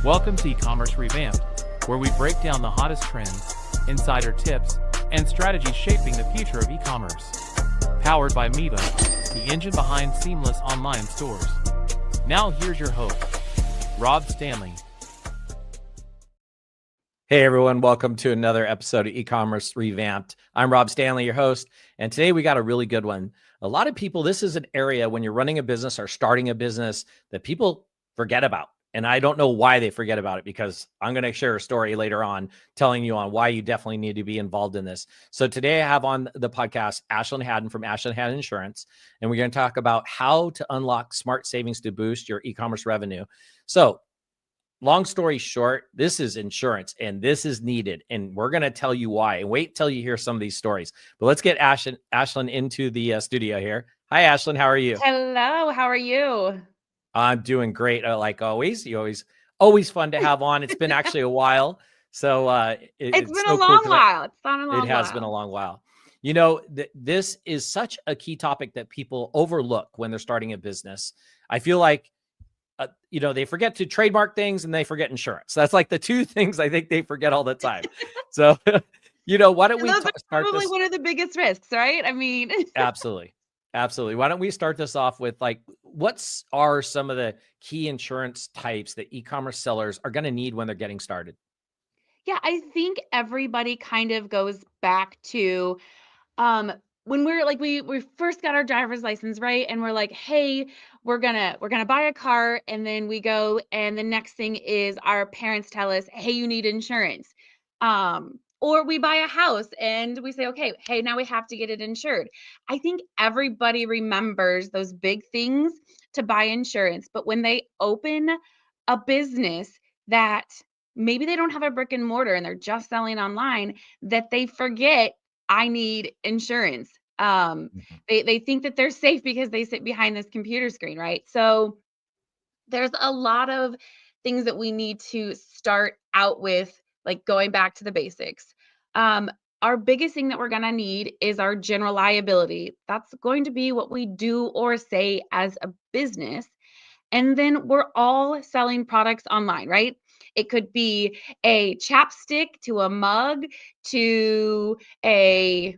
Welcome to Ecommerce Revamped, where we break down the hottest trends, insider tips, and strategies shaping the future of e-commerce. Powered by Miva, the engine behind seamless online stores. Now here's your host, Rob Stanley. Hey everyone, welcome to another episode of Ecommerce Revamped. I'm Rob Stanley, your host, and today we got a really good one. A lot of people, this is an area when you're running a business or starting a business that people forget about. And I don't know why they forget about it, because I'm going to share a story later on telling you on why you definitely need to be involved in this. So today I have on the podcast Ashlin Hadden from Ashlin Hadden Insurance, and we're going to talk about how to unlock smart savings to boost your e-commerce revenue. So long story short, this is insurance and this is needed. And we're going to tell you why. And wait till you hear some of these stories. But let's get Ashlin into the studio here. Hi, Ashlin. How are you? Hello. How are you? I'm doing great. Like always, always fun to have on. It's been actually a while. So it's been so a long while. It has been a long while. You know, this is such a key topic that people overlook when they're starting a business. I feel like they forget to trademark things and they forget insurance. That's like the two things I think they forget all the time. So, why don't we start probably one of the biggest risks, right? I mean, absolutely. Why don't we start this off with what are some of the key insurance types that e-commerce sellers are going to need when they're getting started? Yeah, I think everybody kind of goes back to, when we're like, we first got our driver's license, right? And we're like, hey, we're gonna buy a car. And then we go, and the next thing is our parents tell us, hey, you need insurance. Or we buy a house and we say, okay, hey, now we have to get it insured. I think everybody remembers those big things to buy insurance. But when they open a business that maybe they don't have a brick and mortar and they're just selling online, that they forget, I need insurance. They think that they're safe because they sit behind this computer screen, right? So there's a lot of things that we need to start out with, like going back to the basics. Our biggest thing that we're going to need is our general liability. That's going to be what we do or say as a business. And then we're all selling products online, right? It could be a chapstick to a mug to a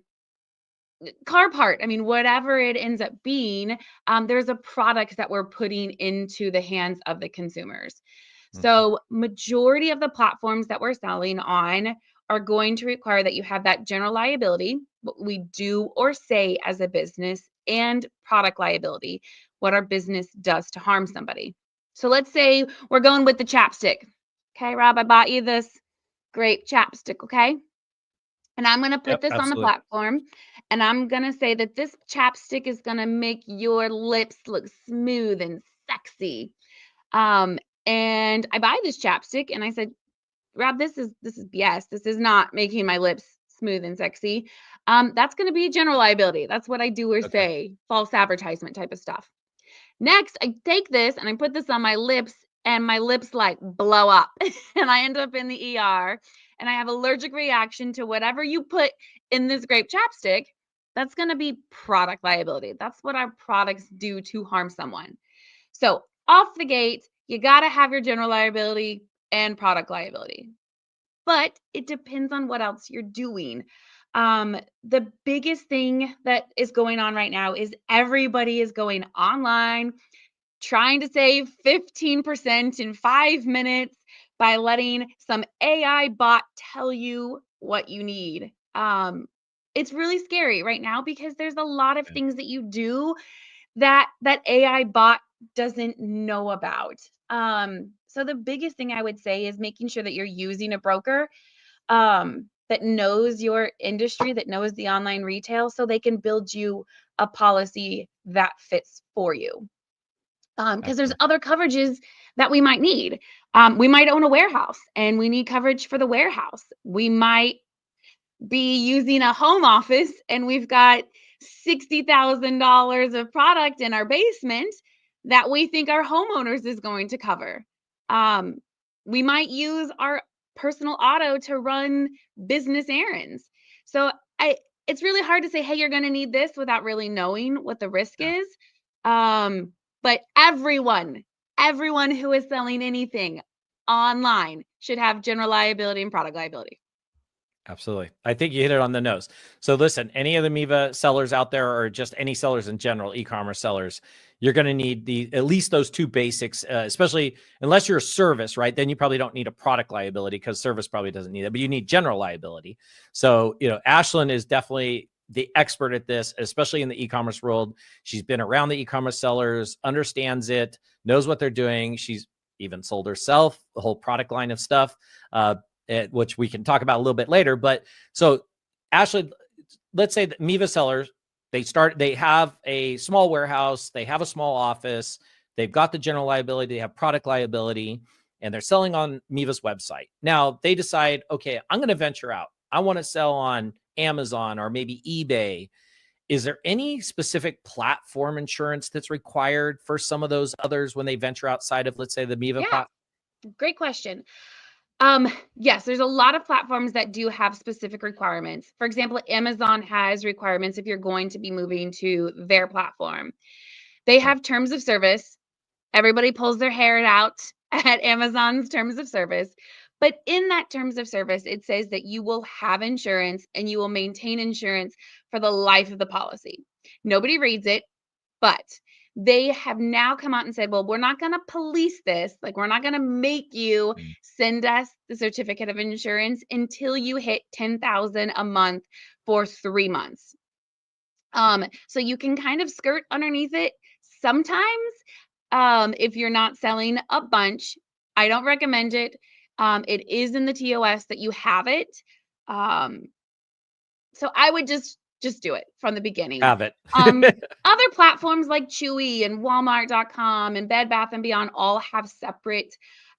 car part. I mean, whatever it ends up being, there's a product that we're putting into the hands of the consumers. So majority of the platforms that we're selling on are going to require that you have that general liability, what we do or say as a business, and product liability, what our business does to harm somebody. So let's say we're going with the chapstick. Okay, Rob, I bought you this great chapstick, okay? And I'm going to put this on the platform, and I'm going to say that this chapstick is going to make your lips look smooth and sexy. And I buy this chapstick and I said, Rob, this is BS. This is not making my lips smooth and sexy. That's going to be general liability. That's what I do or say, false advertisement type of stuff. Next, I take this and I put this on my lips, and my lips like blow up and I end up in the ER, and I have allergic reaction to whatever you put in this grape chapstick. That's going to be product liability. That's what our products do to harm someone. So off the gate, you got to have your general liability and product liability. But it depends on what else you're doing. The biggest thing that is going on right now is everybody is going online, trying to save 15% in 5 minutes by letting some AI bot tell you what you need. It's really scary right now because there's a lot of things that you do that AI bot doesn't know about. So the biggest thing I would say is making sure that you're using a broker that knows your industry, that knows the online retail, so they can build you a policy that fits for you. Because there's other coverages that we might need. We might own a warehouse and we need coverage for the warehouse. We might be using a home office and we've got $60,000 of product in our basement that we think our homeowners is going to cover. We might use our personal auto to run business errands. So it's really hard to say, hey, you're going to need this without really knowing what the risk is. But everyone who is selling anything online should have general liability and product liability. Absolutely. I think you hit it on the nose. So listen, any of the Miva sellers out there, or just any sellers in general, e-commerce sellers, you're going to need at least those two basics, especially unless you're a service, right? Then you probably don't need a product liability, because service probably doesn't need it, but you need general liability. So, Ashlin is definitely the expert at this, especially in the e-commerce world. She's been around the e-commerce sellers, understands it, knows what they're doing. She's even sold herself the whole product line of stuff. Which we can talk about a little bit later. But so, Ashley, let's say that Miva sellers, they have a small warehouse, they have a small office, they've got the general liability, they have product liability, and they're selling on Miva's website. Now they decide, okay, I'm going to venture out. I want to sell on Amazon or maybe eBay. Is there any specific platform insurance that's required for some of those others when they venture outside of, let's say, the Miva platform? Great question. Yes, there's a lot of platforms that do have specific requirements. For example, Amazon has requirements if you're going to be moving to their platform. They have terms of service. Everybody pulls their hair out at Amazon's terms of service. But in that terms of service, it says that you will have insurance and you will maintain insurance for the life of the policy. Nobody reads it, but they have now come out and said, well, we're not going to police this. Like, we're not going to make you send us the certificate of insurance until you hit 10,000 a month for 3 months. So you can kind of skirt underneath it sometimes. If you're not selling a bunch, I don't recommend it. It is in the TOS that you have it. So I would just do it from the beginning. Have it. Other platforms like Chewy and Walmart.com and Bed Bath & Beyond all have separate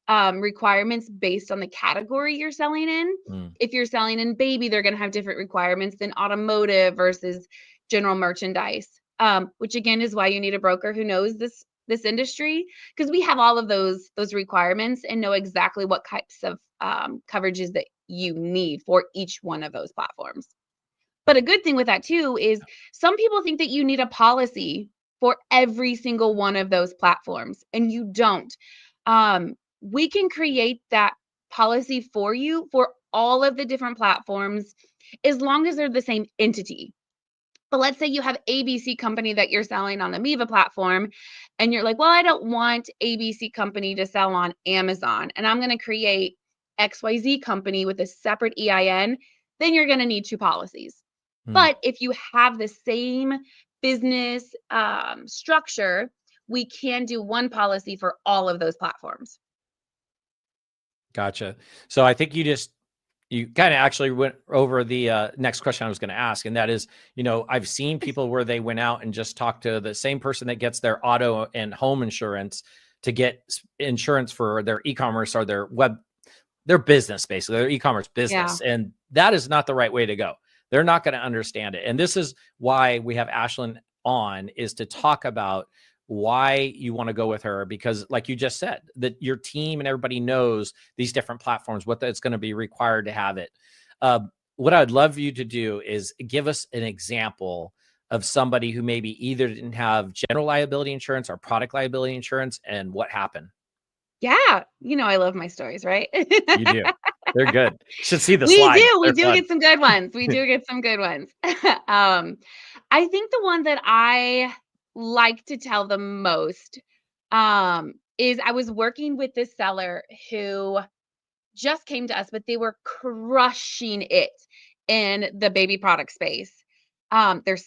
requirements based on the category you're selling in. If you're selling in baby, they're going to have different requirements than automotive versus general merchandise, which again is why you need a broker who knows this industry, because we have all of those requirements and know exactly what types of coverages that you need for each one of those platforms. But a good thing with that too is some people think that you need a policy for every single one of those platforms, and you don't. We can create that policy for you for all of the different platforms as long as they're the same entity. But let's say you have ABC company that you're selling on the Miva platform, and you're like, well, I don't want ABC company to sell on Amazon, and I'm going to create XYZ company with a separate EIN, then you're going to need 2 policies. But if you have the same business structure, we can do 1 policy for all of those platforms. Gotcha. So I think you kind of actually went over the next question I was going to ask. And that is, I've seen people where they went out and just talked to the same person that gets their auto and home insurance to get insurance for their e-commerce or their business, basically their e-commerce business. Yeah. And that is not the right way to go. They're not going to understand it. And this is why we have Ashlin on, is to talk about why you want to go with her, because like you just said, that your team and everybody knows these different platforms, what it's going to be required to have it. What I'd love you to do is give us an example of somebody who maybe either didn't have general liability insurance or product liability insurance, and what happened. Yeah. I love my stories, right? You do. They're good. Should see the slides. We do get some good ones. We do get some good ones. I think the one that I like to tell the most is I was working with this seller who just came to us, but they were crushing it in the baby product space. Their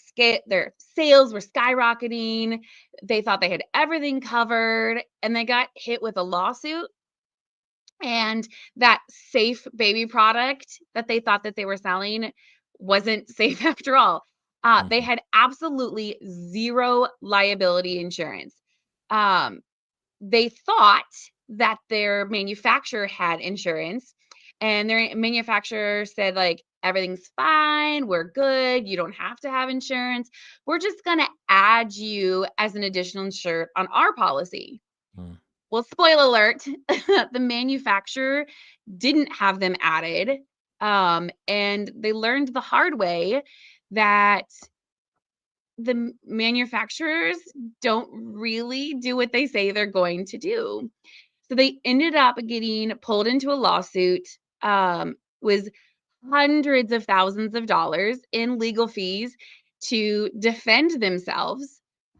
sales were skyrocketing. They thought they had everything covered, and they got hit with a lawsuit. And that safe baby product that they thought that they were selling wasn't safe after all. They had absolutely zero liability insurance. They thought that their manufacturer had insurance, and their manufacturer said, like, everything's fine, we're good, you don't have to have insurance. We're just going to add you as an additional insured on our policy. Well, spoiler alert, the manufacturer didn't have them added. And they learned the hard way that the manufacturers don't really do what they say they're going to do. So they ended up getting pulled into a lawsuit, was hundreds of thousands of dollars in legal fees to defend themselves.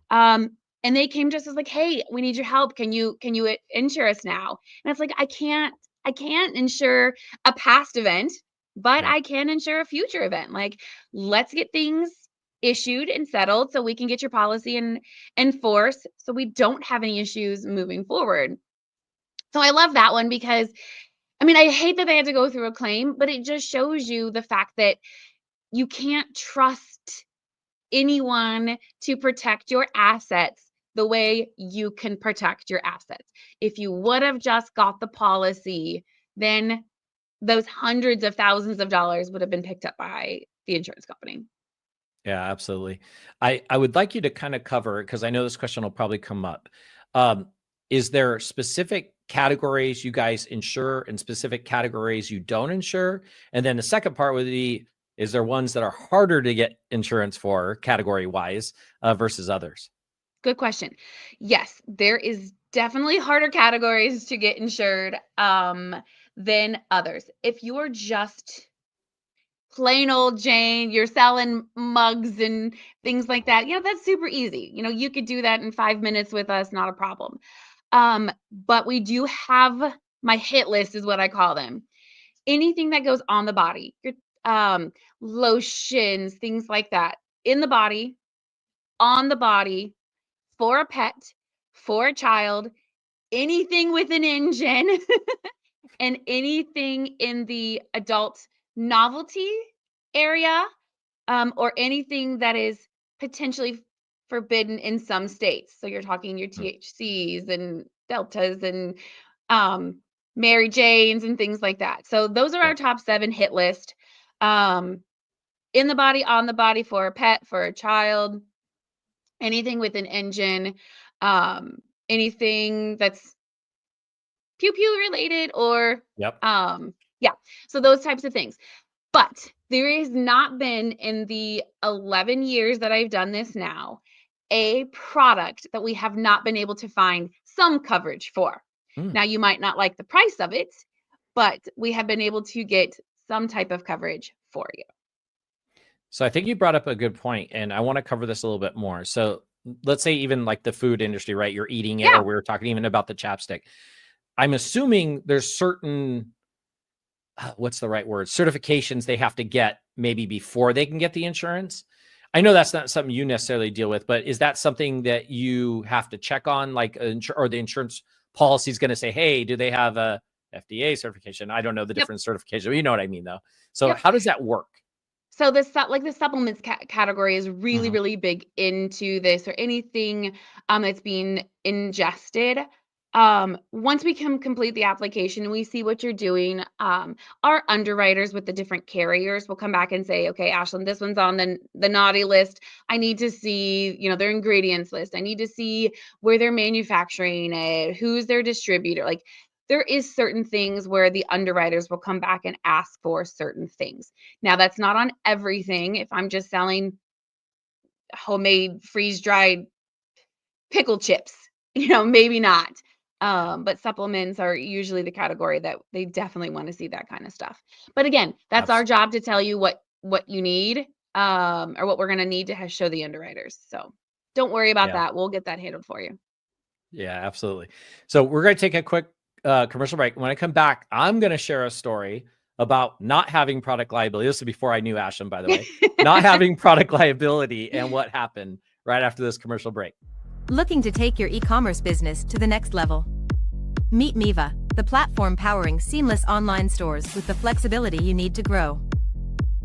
And they came to us as like, hey, we need your help. Can you insure us now? And it's like, I can't insure a past event, but Yeah. I can insure a future event. Like, let's get things issued and settled so we can get your policy and enforce so we don't have any issues moving forward. So I love that one because I mean, I hate that they had to go through a claim, but it just shows you the fact that you can't trust anyone to protect your assets the way you can protect your assets. If you would have just got the policy, then those hundreds of thousands of dollars would have been picked up by the insurance company. Yeah, absolutely. I would like you to kind of cover, because I know this question will probably come up. Is there specific categories you guys insure and specific categories you don't insure? And then the second part would be, is there ones that are harder to get insurance for category wise versus others? Good question. Yes, there is definitely harder categories to get insured than others. If you are just plain old Jane, you're selling mugs and things like that, that's super easy. You could do that in 5 minutes with us, not a problem. But we do have my hit list is what I call them. Anything that goes on the body, your lotions, things like that, in the body, on the body, for a pet, for a child, anything with an engine, and anything in the adult novelty area, or anything that is potentially forbidden in some states. So you're talking your Mm. THCs and deltas and Mary Janes and things like that. So those are Yeah. our top 7 hit list. Um, in the body, on the body, for a pet, for a child, anything with an engine, anything that's pew pew related or Yep. yeah. So those types of things. But there has not been in the 11 years that I've done this now a product that we have not been able to find some coverage for. Mm. Now, you might not like the price of it, but we have been able to get some type of coverage for you. So I think you brought up a good point, and I want to cover this a little bit more. So let's say even like the food industry, right? You're eating it, or Yeah. we were talking even about the chapstick. I'm assuming there's certain, what's the right word? Certifications they have to get maybe before they can get the insurance. I know that's not something you necessarily deal with, but is that something that you have to check on, like, or the insurance policy is going to say, hey, do they have a FDA certification? I don't know the Yep. different certification. You know what I mean, though. So Yep. how does that work? So the supplements category is really, Mhm. really big into this, or anything that's being ingested. Once we can complete the application and we see what you're doing, our underwriters with the different carriers will come back and say, okay, Ashlyn, this one's on the naughty list. I need to see, their ingredients list. I need to see where they're manufacturing it, who's their distributor. Like, there is certain things where the underwriters will come back and ask for certain things. Now, that's not on everything. If I'm just selling homemade freeze-dried pickle chips, maybe not. But supplements are usually the category that they definitely want to see that kind of stuff. But again, that's our job to tell you what you need, or what we're going to need to show the underwriters. So don't worry about Yeah. that. We'll get that handled for you. Yeah, absolutely. So we're going to take a quick commercial break. When I come back, I'm going to share a story about not having product liability. This is before I knew Ashlyn, by the way, not having product liability and what happened right after this commercial break. Looking to take your e-commerce business to the next level? Meet Miva, the platform powering seamless online stores with the flexibility you need to grow.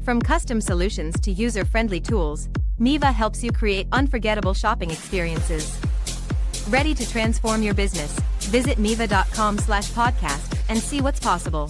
From custom solutions to user-friendly tools, Miva helps you create unforgettable shopping experiences. Ready to transform your business? Visit miva.com/podcast and see what's possible.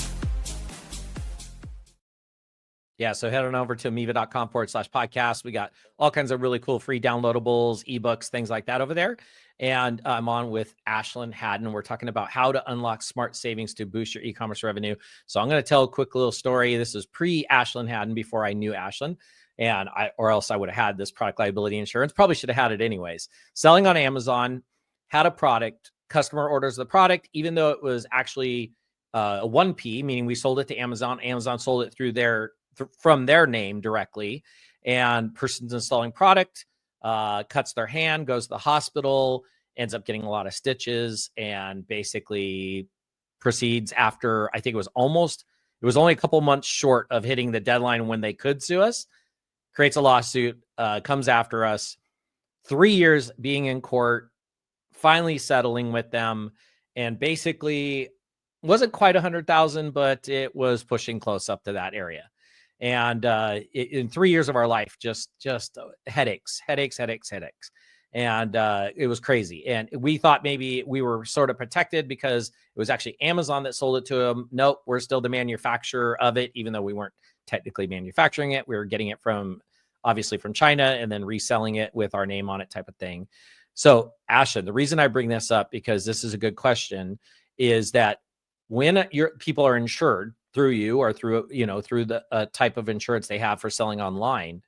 Yeah, so head on over to miva.com/podcast. We got all kinds of really cool free downloadables, ebooks, things like that over there. And I'm on with Ashlin Hadden. We're talking about how to unlock smart savings to boost your e-commerce revenue. So I'm going to tell a quick little story. This is pre-Ashlin Hadden, before I knew Ashlin. And or else I would have had this product liability insurance. Probably should have had it anyways. Selling on Amazon, had a product customer orders the product, even though it was actually a 1P, meaning we sold it to Amazon. Amazon sold it through from their name directly. And person's installing product, cuts their hand, goes to the hospital, ends up getting a lot of stitches, and basically proceeds after, I think it was only a couple months short of hitting the deadline when they could sue us, creates a lawsuit, comes after us, 3 years being in court, finally settling with them, and basically wasn't quite 100,000, but it was pushing close up to that area. And in 3 years of our life, just headaches. And it was crazy. And we thought maybe we were sort of protected because it was actually Amazon that sold it to them. Nope, we're still the manufacturer of it, even though we weren't technically manufacturing it. We were getting it obviously from China and then reselling it with our name on it, type of thing. So Ashlin, the reason I bring this up, because this is a good question, is that when your people are insured through you or through the type of insurance they have for selling online,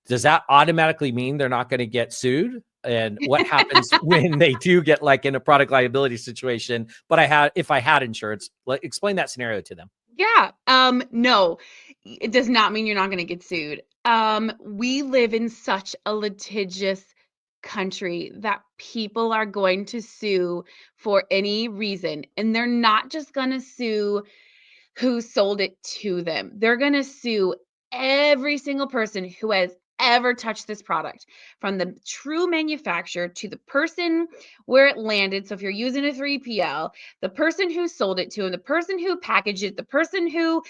does that automatically mean they're not going to get sued? And what happens when they do get like in a product liability situation? But if I had insurance, explain that scenario to them. Yeah. No, it does not mean you're not going to get sued. We live in such a litigious country that people are going to sue for any reason. And they're not just going to sue who sold it to them. They're going to sue every single person who has ever touched this product, from the true manufacturer to the person where it landed. So if you're using a 3PL, the person who sold it to, and the person who packaged it, the person who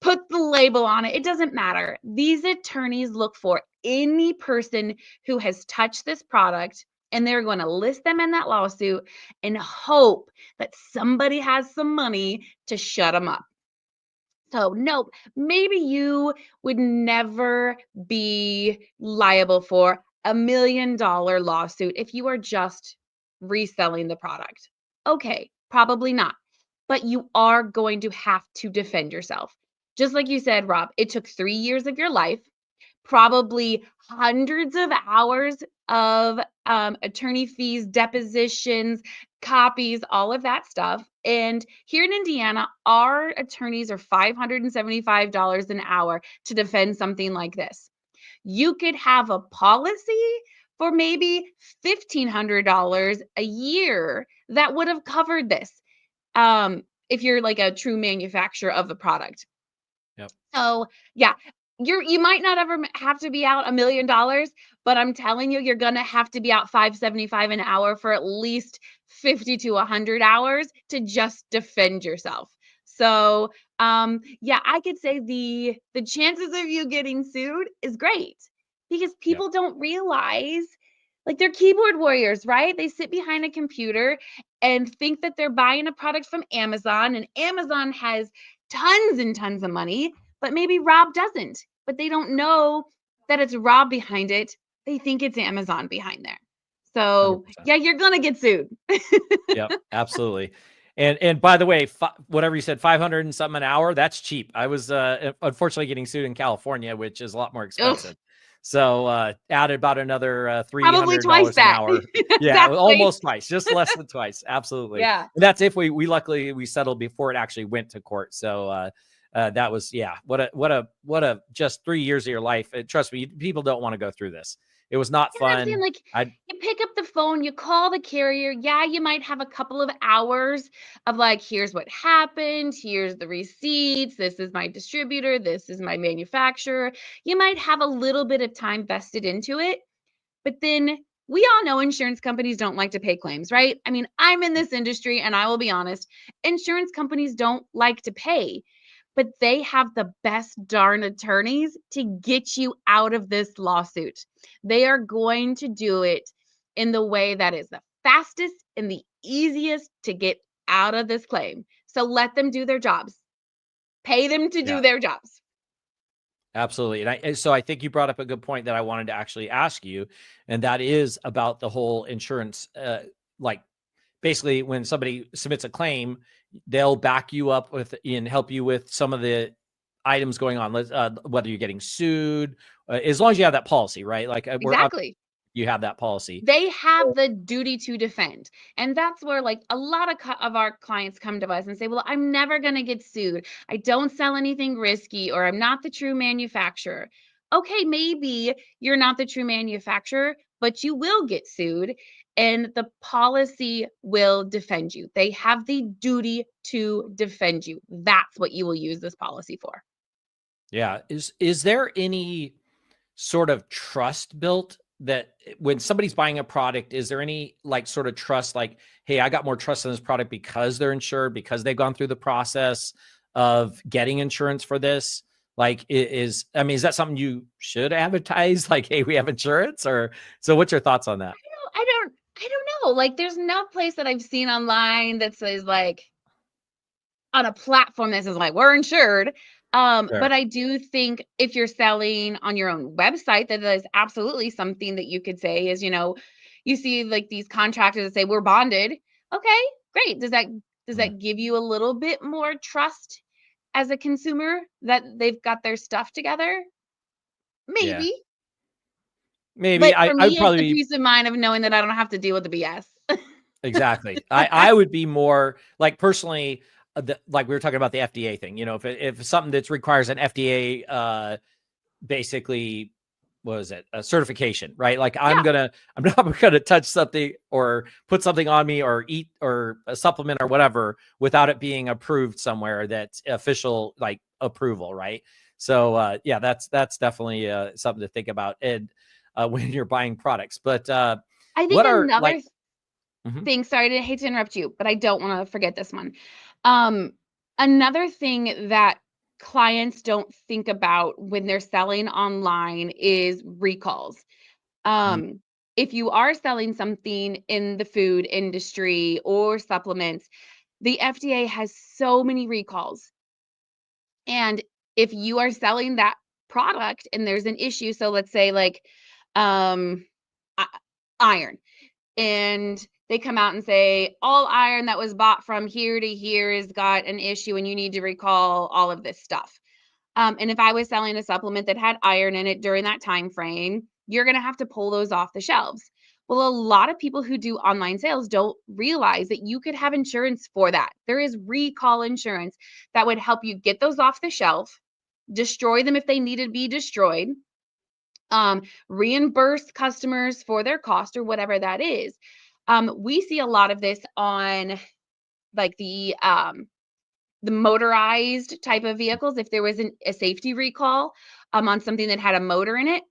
put the label on it, it doesn't matter. These attorneys look for any person who has touched this product, and they're going to list them in that lawsuit and hope that somebody has some money to shut them up. So no, maybe you would never be liable for $1 million lawsuit if you are just reselling the product. Okay, probably not. But you are going to have to defend yourself. Just like you said, Rob, it took 3 years of your life, probably hundreds of hours of attorney fees, depositions, copies, all of that stuff. And here in Indiana, our attorneys are $575 an hour to defend something like this. You could have a policy for maybe $1,500 a year that would have covered this, if you're like a true manufacturer of the product. Yep. So yeah, you might not ever have to be out $1 million, but I'm telling you, you're gonna have to be out $575 an hour for at least 50 to 100 hours to just defend yourself. So yeah, I could say the chances of you getting sued is great, because people don't realize, like, they're keyboard warriors, right? They sit behind a computer and think that they're buying a product from Amazon, and Amazon has tons and tons of money, but maybe Rob doesn't. But they don't know that it's Rob behind it. They think it's Amazon behind there. So 100%. yeah, you're gonna get sued. Yep, absolutely. And by the way, whatever you said, 500 and something an hour, that's cheap. I was unfortunately getting sued in California, which is a lot more expensive. Ugh. So added about another Probably $300 twice an that. hour. Yeah, Exactly. almost twice, just less than twice. Absolutely. Yeah. And that's if we luckily we settled before it actually went to court. So that was, what a just 3 years of your life. Trust me, people don't want to go through this. It was not fun. I'm saying, like, you pick up the phone, you call the carrier. Yeah, you might have a couple of hours of like, here's what happened, here's the receipts, this is my distributor, this is my manufacturer. You might have a little bit of time vested into it, but then we all know insurance companies don't like to pay claims, right? I mean, I'm in this industry, and I will be honest, insurance companies don't like to pay, but they have the best darn attorneys to get you out of this lawsuit. They are going to do it in the way that is the fastest and the easiest to get out of this claim. So let them do their jobs. Pay them to do their jobs. Absolutely. And so I think you brought up a good point that I wanted to actually ask you, and that is about the whole insurance. Like, basically, when somebody submits a claim, they'll back you up with and help you with some of the items going on, whether you're getting sued, as long as you have that policy, right? Like Exactly. you have that policy. They have the duty to defend. And that's where like a lot of our clients come to us and say, well, I'm never going to get sued. I don't sell anything risky, or I'm not the true manufacturer. Okay, maybe you're not the true manufacturer, but you will get sued and the policy will defend you. They have the duty to defend you. That's what you will use this policy for. Yeah. Is there any sort of trust built that when somebody's buying a product, is there any like sort of trust, like, hey, I got more trust in this product because they're insured, because they've gone through the process of getting insurance for this? Like, is that something you should advertise? Like, hey, we have insurance, or so what's your thoughts on that? I don't know. Like, there's no place that I've seen online that says like on a platform that says like we're insured. Sure. But I do think if you're selling on your own website, that is absolutely something that you could say is, you see like these contractors that say we're bonded. Okay, great. Does that give you a little bit more trust as a consumer that they've got their stuff together? Yeah. Maybe. Maybe But I for would me, it's the probably peace of mind of knowing that I don't have to deal with the BS. exactly. I would be more like personally, like we were talking about the FDA thing. If it's something that requires an FDA, basically, what is it? A certification, right? Like I'm Yeah. not gonna touch something or put something on me or eat or a supplement or whatever without it being approved somewhere that's official, like approval, right? So yeah, that's definitely something to think about, and when you're buying products. But I think what are another like? Mhm. thing, sorry, I hate to interrupt you, but I don't want to forget this one. Another thing that clients don't think about when they're selling online is recalls. Mhm. Um, if you are selling something in the food industry or supplements, the FDA has so many recalls. And if you are selling that product and there's an issue, so let's say like um i- iron, and they come out and say all iron that was bought from here to here has got an issue and you need to recall all of this stuff. And if I was selling a supplement that had iron in it during that time frame, you're going to have to pull those off the shelves. Well, a lot of people who do online sales don't realize that you could have insurance for that. There is recall insurance that would help you get those off the shelf, destroy them if they need to be destroyed, reimburse customers for their cost or whatever that is. We see a lot of this on like the motorized type of vehicles. If there was a safety recall on something that had a motor in it,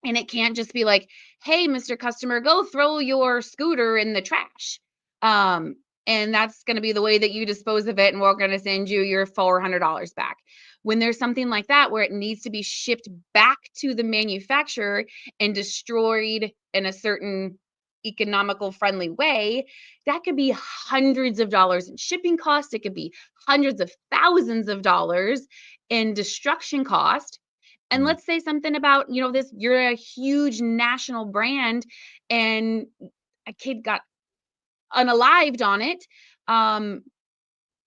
and it can't just be like, hey, Mr. Customer, go throw your scooter in the trash. And that's going to be the way that you dispose of it. And we're going to send you your $400 back. When there's something like that, where it needs to be shipped back to the manufacturer and destroyed in a certain economical friendly way, that could be hundreds of dollars in shipping cost. It could be hundreds of thousands of dollars in destruction cost. And Mhm. let's say something about, this, you're a huge national brand and a kid got unalived on it. Um,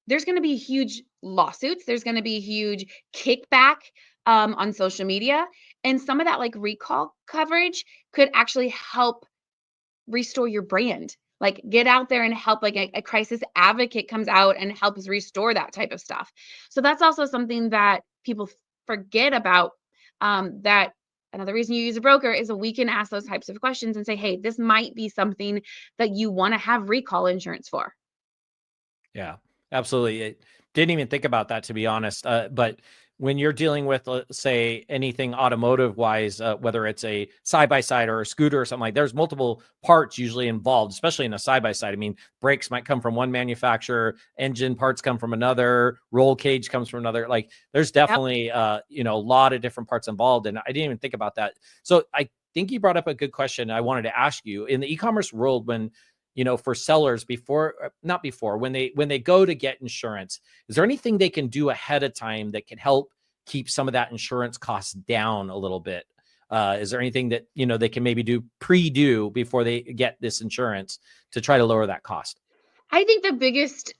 there's going to be huge lawsuits. There's going to be huge kickback on social media. And some of that like recall coverage could actually help restore your brand. Like get out there and help, like a crisis advocate comes out and helps restore that type of stuff. So that's also something that people forget about. That another reason you use a broker is that we can ask those types of questions and say, hey, this might be something that you want to have recall insurance for. Yeah, absolutely. Didn't even think about that, to be honest. But when you're dealing with, let's say, anything automotive wise, whether it's a side by side or a scooter or something, like there's multiple parts usually involved, especially in a side by side. I mean, brakes might come from one manufacturer, engine parts come from another, roll cage comes from another. Like there's Yep. definitely a lot of different parts involved, and I didn't even think about that. So I think you brought up a good question. I wanted to ask you in the e-commerce world, when for sellers not before, when they go to get insurance, is there anything they can do ahead of time that can help keep some of that insurance costs down a little bit? Is there anything that, they can maybe do before they get this insurance to try to lower that cost? I think the biggest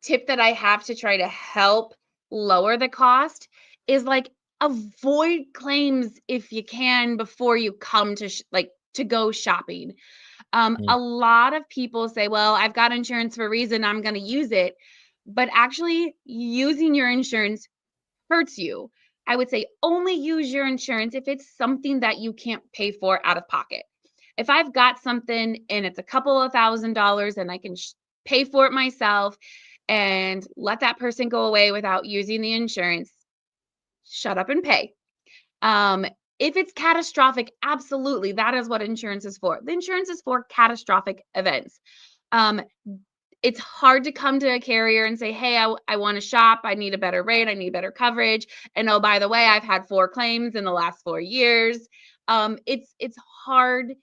tip that I have to try to help lower the cost is like avoid claims if you can before you come to like to go shopping. Mm. A lot of people say, well, I've got insurance for a reason, I'm going to use it. But actually, using your insurance hurts you. I would say only use your insurance if it's something that you can't pay for out of pocket. If I've got something and it's a couple of $1,000s and I can pay for it myself and let that person go away without using the insurance, shut up and pay. If it's catastrophic, absolutely, that is what insurance is for. The insurance is for catastrophic events. Um, it's hard to come to a carrier and say, hey, I want to shop. I need a better rate. I need better coverage. And oh, by the way, I've had 4 claims in the last 4 years. It's hard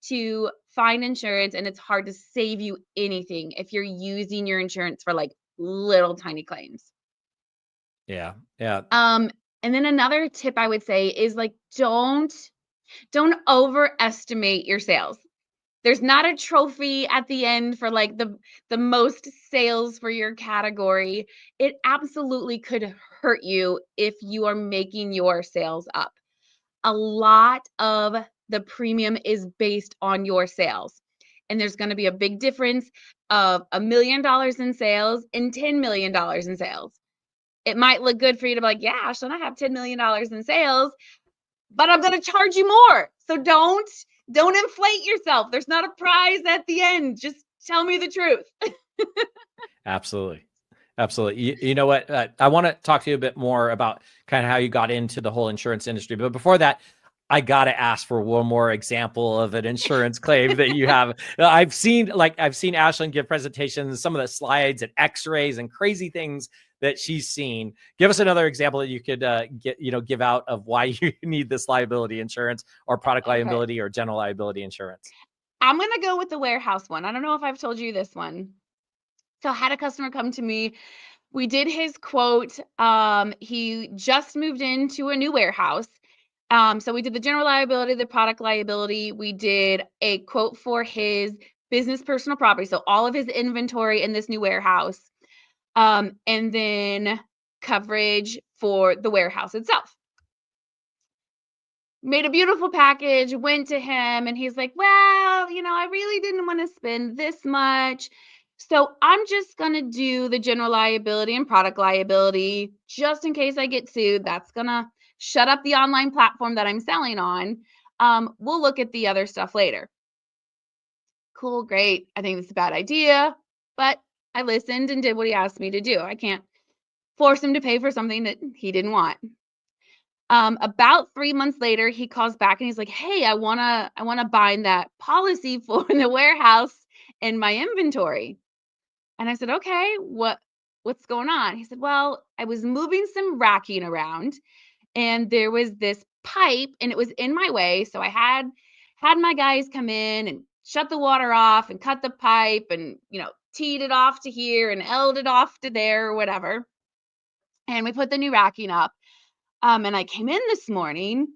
to find insurance, and it's hard to save you anything if you're using your insurance for like little tiny claims. Yeah. Yeah. And then another tip I would say is like, don't overestimate your sales. There's not a trophy at the end for like the most sales for your category. It absolutely could hurt you if you are making your sales up. A lot of the premium is based on your sales. And there's going to be a big difference of $1 million in sales and $10 million in sales. It might look good for you to be like, yeah, Ashlin, I have $10 million in sales, but I'm going to charge you more. So don't inflate yourself. There's not a prize at the end. Just tell me the truth. Absolutely. Absolutely. You know what? I want to talk to you a bit more about kind of how you got into the whole insurance industry. But before that, I got to ask for one more example of an insurance claim that you have. I've seen Ashlin give presentations, some of the slides and x-rays and crazy things that she's seen. Give us another example that you could give out of why you need this liability insurance or product liability or general liability insurance. I'm going to go with the warehouse one. I don't know if I've told you this one. So I had a customer come to me. We did his quote. He just moved into a new warehouse. So we did the general liability, the product liability. We did a quote for his business personal property. So all of his inventory in this new warehouse. And then coverage for the warehouse itself. Made a beautiful package, went to him, and he's like, well, I really didn't want to spend this much. So I'm just going to do the general liability and product liability just in case I get sued. That's going to shut up the online platform that I'm selling on. We'll look at the other stuff later. Cool, great. I think this is a bad idea, but I listened and did what he asked me to do. I can't force him to pay for something that he didn't want. About 3 months later, he calls back and he's like, hey, I wanna bind that policy for the warehouse in my inventory. And I said, okay, what's going on? He said, well, I was moving some racking around and there was this pipe and it was in my way. So I had my guys come in and shut the water off and cut the pipe and, teed it off to here and L'd it off to there or whatever. And we put the new racking up. And I came in this morning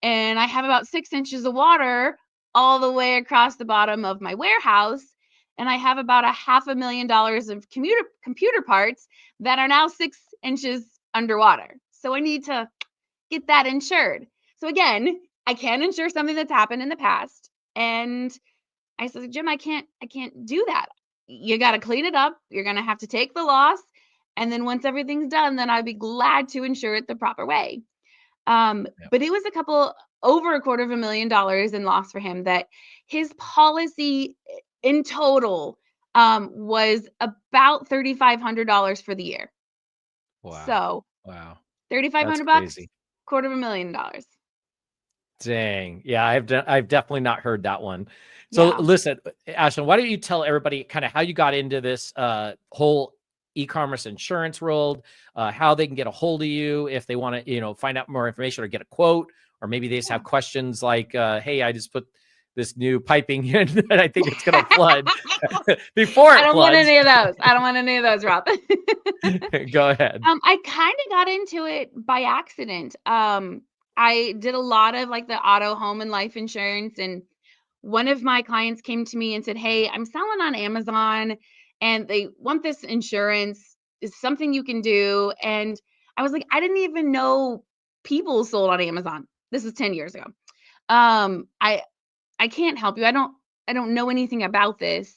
and I have about 6 inches of water all the way across the bottom of my warehouse. And I have about $500,000 of computer parts that are now 6 inches underwater. So I need to get that insured. So again, I can't insure something that's happened in the past. And I said, Jim, I can't do that. You got to clean it up. You're going to have to take the loss. And then once everything's done, then I'd be glad to insure it the proper way. But it was over $250,000 in loss for him, that his policy in total was about $3,500 for the year. Wow. So wow. $3,500, $250,000. Dang. Yeah, I've definitely not heard that one. So listen, Ashlin, why don't you tell everybody kind of how you got into this whole e-commerce insurance world, how they can get a hold of you if they want to, find out more information or get a quote, or maybe they just have questions like, hey, I just put this new piping in and I think it's going to flood before it floods. I don't want any of those, Rob. Go ahead. I kind of got into it by accident. I did a lot of like the auto, home, and life insurance. And one of my clients came to me and said, hey, I'm selling on Amazon and they want this insurance. Is something you can do? And I was like, I didn't even know people sold on Amazon. This is 10 years ago. I can't help you. I don't know anything about this.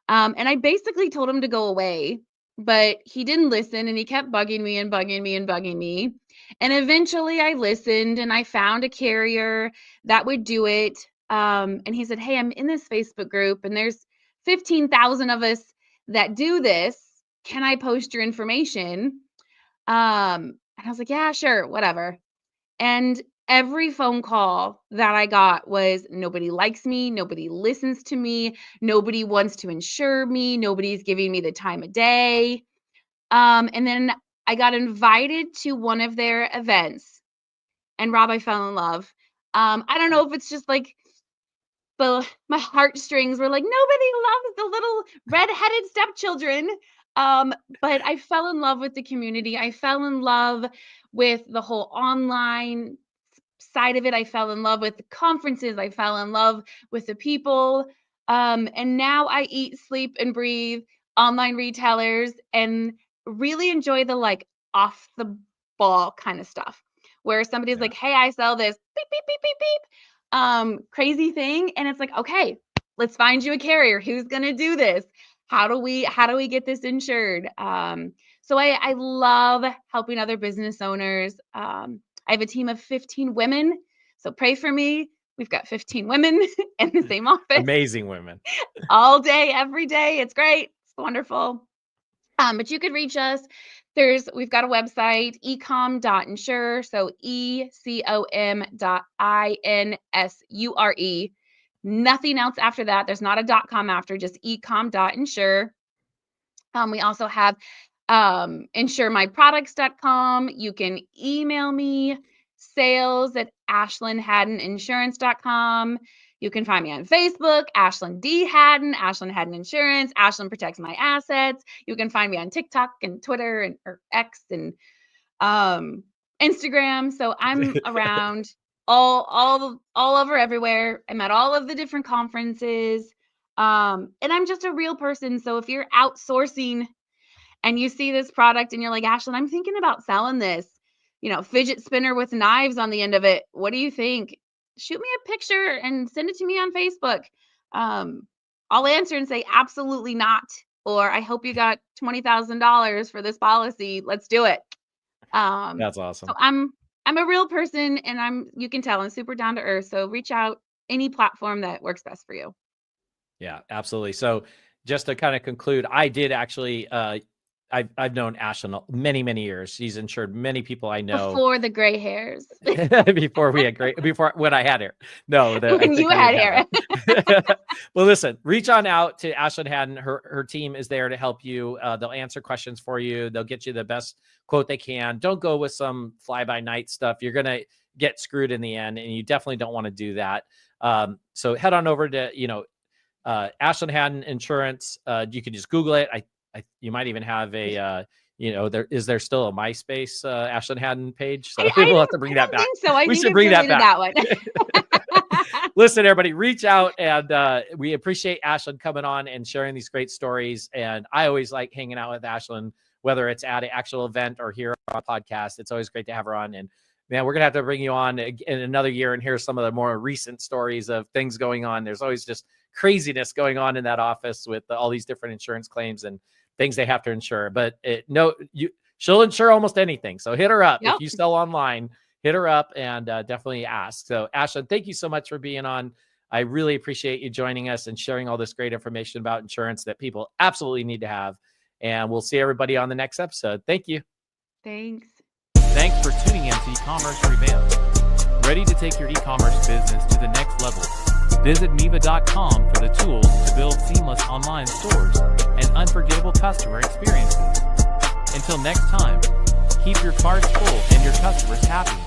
And I basically told him to go away, but he didn't listen and he kept bugging me and bugging me and bugging me. And eventually I listened and I found a carrier that would do it. And he said, hey, I'm in this Facebook group and there's 15,000 of us that do this. Can I post your information? And I was like, yeah, sure, whatever. And every phone call that I got was nobody likes me, nobody listens to me, nobody wants to insure me, nobody's giving me the time of day. And then I got invited to one of their events, and Rob, I fell in love. I don't know if it's just like my heartstrings were like, nobody loves the little red-headed stepchildren. But I fell in love with the community. I fell in love with the whole online side of it. I fell in love with the conferences. I fell in love with the people. And now I eat, sleep, and breathe online retailers and really enjoy the like off the ball kind of stuff where somebody's like, hey, I sell this beep, beep, beep, beep, beep, crazy thing. And it's like, okay, let's find you a carrier who's going to do this. How do we get this insured? So I love helping other business owners. I have a team of 15 women. So pray for me. We've got 15 women in the same office. Amazing women. All day, every day. It's great. It's wonderful. But you could reach us. We've got a website, ecom.insure. So ecom.insure. Nothing else after that. There's not a .com after, just ecom.insure. We also have insuremyproducts.com. You can email me, sales@ashlinhaddeninsurance.com. You can find me on Facebook, Ashlin D. Hadden, Ashlin Hadden Insurance, Ashlin Protects My Assets. You can find me on TikTok and Twitter or X and Instagram. So I'm around all over everywhere. I'm at all of the different conferences. And I'm just a real person. So if you're outsourcing and you see this product and you're like, Ashlin, I'm thinking about selling this, fidget spinner with knives on the end of it. What do you think? Shoot me a picture and send it to me on Facebook. I'll answer and say, absolutely not. Or I hope you got $20,000 for this policy. Let's do it. That's awesome. So I'm a real person and you can tell I'm super down to earth. So reach out any platform that works best for you. Yeah, absolutely. So just to kind of conclude, I did actually, I've known Ashlin many, many years. She's insured many people I know. Before the gray hairs. before when I had hair. No. When you had hair. Well, listen, reach on out to Ashlin Hadden. Her team is there to help you. They'll answer questions for you. They'll get you the best quote they can. Don't go with some fly-by-night stuff. You're going to get screwed in the end, and you definitely don't want to do that. So head on over to, Ashlin Hadden Insurance. You can just Google it. You might even have a, is there still a MySpace Ashlin Hadden page? So we'll have to bring that back. I think so. I we think should bring that back. That one. Listen, everybody, reach out, and we appreciate Ashlin coming on and sharing these great stories. And I always like hanging out with Ashlin, whether it's at an actual event or here on a podcast. It's always great to have her on. And man, we're gonna have to bring you on in another year and hear some of the more recent stories of things going on. There's always just craziness going on in that office with all these different insurance claims and things they have to insure. But she'll insure almost anything. So hit her up. Yep. If you sell online, hit her up and definitely ask. So Ashlin, thank you so much for being on. I really appreciate you joining us and sharing all this great information about insurance that people absolutely need to have. And we'll see everybody on the next episode. Thank you. Thanks. Thanks for tuning in to Ecommerce Revamped. Ready to take your e-commerce business to the next level? Visit Miva.com for the tools to build seamless online stores and unforgettable customer experiences. Until next time, keep your cards full and your customers happy.